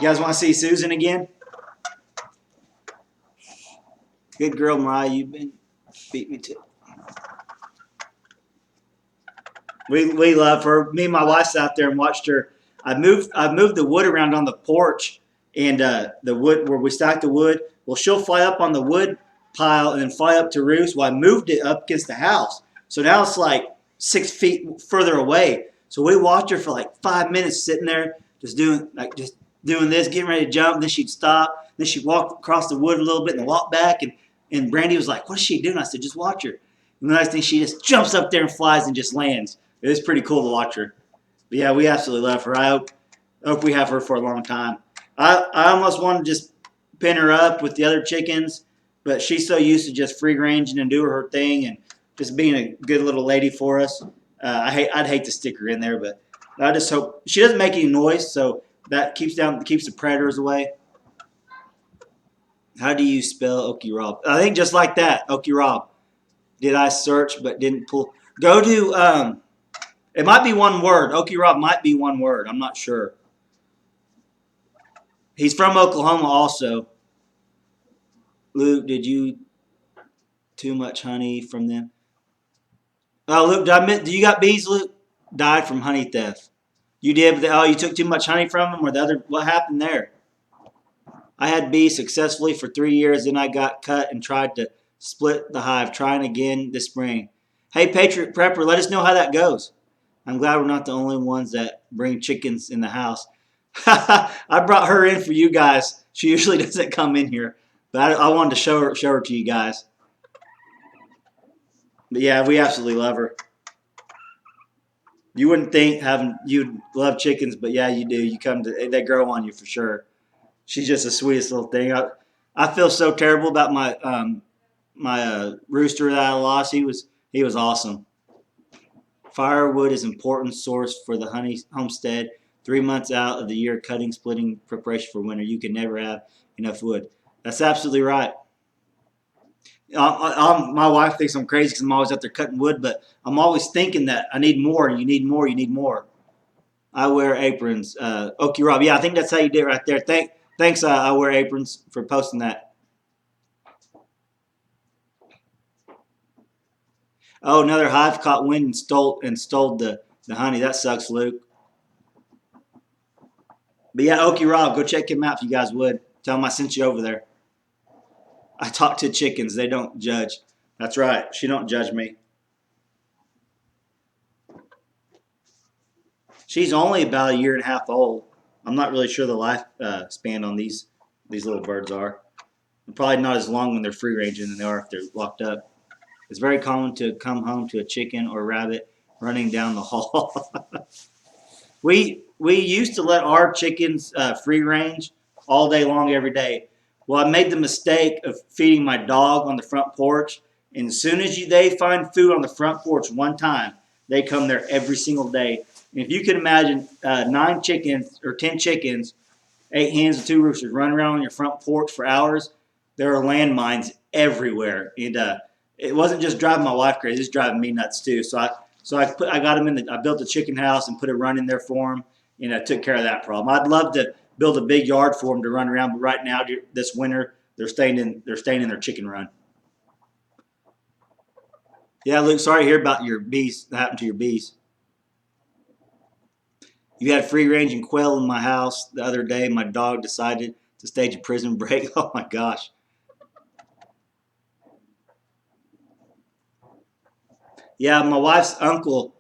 guys want to see Susan again? Good girl, Mariah. You've been beat me too. We love her. Me and my wife sat there and watched her. I moved the wood around on the porch and the wood where we stacked the wood. Well, she'll fly up on the wood pile and then fly up to roost. Well, I moved it up against the house, so now it's like 6 feet further away. So we watched her for like 5 minutes sitting there, just doing this, getting ready to jump. Then she'd stop. Then she'd walk across the wood a little bit and walk back. And Brandy was like, "What is she doing?" I said, "Just watch her." And the next thing, she just jumps up there and flies and just lands. It was pretty cool to watch her. But yeah, we absolutely love her. I hope we have her for a long time. I almost want to just pin her up with the other chickens, but she's so used to just free ranging and doing her thing and just being a good little lady for us. I'd hate to stick her in there, but I just hope she doesn't make any noise, so that keeps the predators away. How do you spell Okie Rob? I think just like that, Okie Rob. Did I search but didn't pull? Go to, it might be one word. Okie Rob might be one word. I'm not sure. He's from Oklahoma also. Luke, did you too much honey from them. Oh, Luke, do you got bees, Luke? Died from honey theft. You did, but you took too much honey from them, or the other? What happened there? I had bees successfully for 3 years, then I got cut and tried to split the hive, trying again this spring. Hey, Patriot Prepper, let us know how that goes. I'm glad we're not the only ones that bring chickens in the house. I brought her in for you guys. She usually doesn't come in here, but I wanted to show her to you guys. But yeah, we absolutely love her. You wouldn't think you'd love chickens, but yeah, you do. They grow on you for sure. She's just the sweetest little thing. I feel so terrible about my rooster that I lost. He was awesome. Firewood is an important source for the honey homestead. 3 months out of the year, cutting, splitting, preparation for winter. You can never have enough wood. That's absolutely right. My wife thinks I'm crazy because I'm always out there cutting wood, but I'm always thinking that I need more. You need more. You need more. I wear aprons. Okie Rob. Yeah, I think that's how you did it right there. Thanks. I wear aprons for posting that. Oh, another hive caught wind and stole the honey. That sucks, Luke. But yeah, Okie Rob, go check him out if you guys would. Tell him I sent you over there. I talk to chickens. They don't judge. That's right. She don't judge me. She's only about 1.5 years old. I'm not really sure the life span on these little birds are. Probably not as long when they're free ranging than they are if they're locked up. It's very common to come home to a chicken or rabbit running down the hall. We used to let our chickens free range all day long every day. Well, I made the mistake of feeding my dog on the front porch, and as soon as they find food on the front porch one time, they come there every single day. And if you can imagine 9 chickens or 10 chickens, 8 hens and 2 roosters running around on your front porch for hours, there are landmines everywhere. And it wasn't just driving my wife crazy; it's driving me nuts too. So I got them I built a chicken house and put a run in there for them, and I took care of that problem. I'd love to build a big yard for them to run around, but right now this winter they're staying in their chicken run. Yeah, Luke, sorry to hear about your bees. That happened to your bees. You had free range and quail in my house the other day. My dog decided to stage a prison break. Oh my gosh. Yeah, my wife's uncle,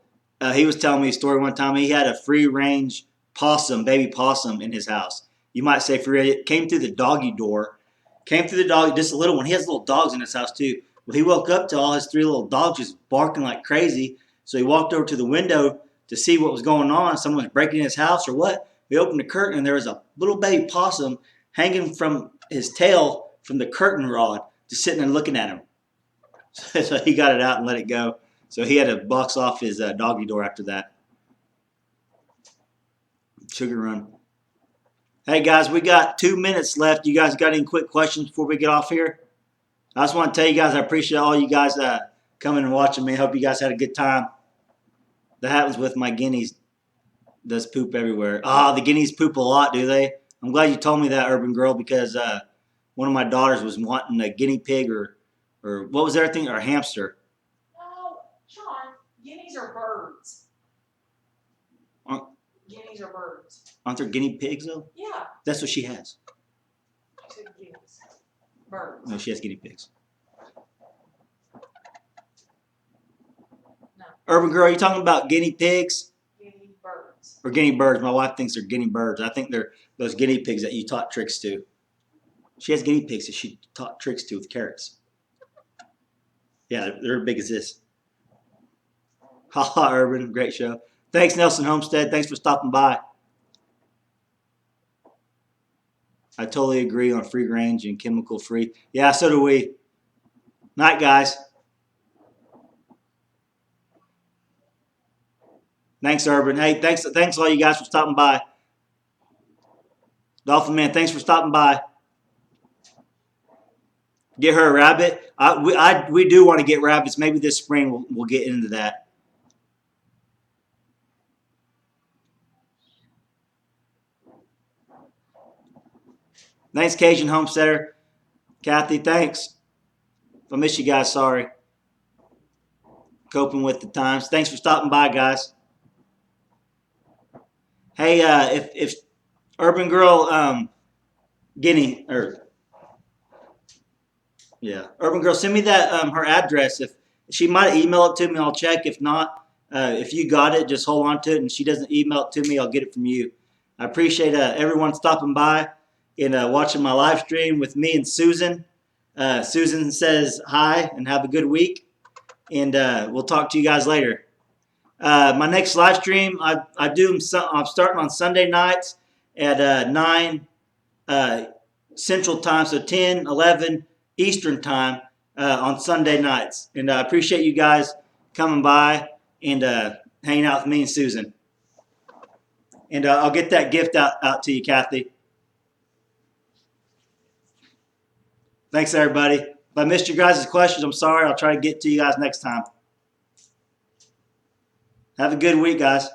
he was telling me a story one time. He had a free range possum, baby possum in his house. You might say free range. It came through the doggy door. Just a little one. He has little dogs in his house too. Well, he woke up to all his 3 little dogs just barking like crazy. So he walked over to the window to see what was going on. Someone was breaking in his house or what. He opened the curtain and there was a little baby possum hanging from his tail from the curtain rod, just sitting and looking at him. So he got it out and let it go. So he had to box off his doggy door after that. Sugar run. Hey guys, we got 2 minutes left. You guys got any quick questions before we get off here? I just want to tell you guys I appreciate all you guys coming and watching me. I hope you guys had a good time. That happens with my guineas. Does poop everywhere. The guineas poop a lot, do they? I'm glad you told me that, Urban Girl, because one of my daughters was wanting a guinea pig or what was their thing? Or a hamster. Oh, Sean, guineas are birds. Guineas are birds. Aren't there guinea pigs, though? Yeah. That's what she has. I said guineas. Birds. No, she has guinea pigs. No. Urban Girl, are you talking about guinea pigs? Guinea birds. Or guinea birds. My wife thinks they're guinea birds. I think they're those guinea pigs that you taught tricks to. She has guinea pigs that she taught tricks to with carrots. Yeah, they're as big as this. Ha ha, Urban. Great show. Thanks, Nelson Homestead. Thanks for stopping by. I totally agree on free range and chemical free. Yeah, so do we. Night, guys. Thanks, Urban. Hey, thanks all you guys for stopping by. Dolphin Man, thanks for stopping by. Get her a rabbit. We do want to get rabbits. Maybe this spring we'll get into that. Thanks, Cajun Homesteader. Kathy, thanks. If I miss you guys, sorry. Coping with the times. Thanks for stopping by, guys. Hey, if Urban Girl Guinea Urban Girl, send me that her address. If she might email it to me, I'll check. If not, if you got it, just hold on to it. And she doesn't email it to me, I'll get it from you. I appreciate everyone stopping by and watching my live stream with me and Susan. Susan says hi and have a good week. And we'll talk to you guys later. My next live stream, I do. I'm starting on Sunday nights at 9 Central Time, so 10, 11 Eastern Time on Sunday nights. And I appreciate you guys coming by and hanging out with me and Susan. And I'll get that gift out to you, Kathy. Thanks, everybody. If I missed your guys' questions, I'm sorry. I'll try to get to you guys next time. Have a good week, guys.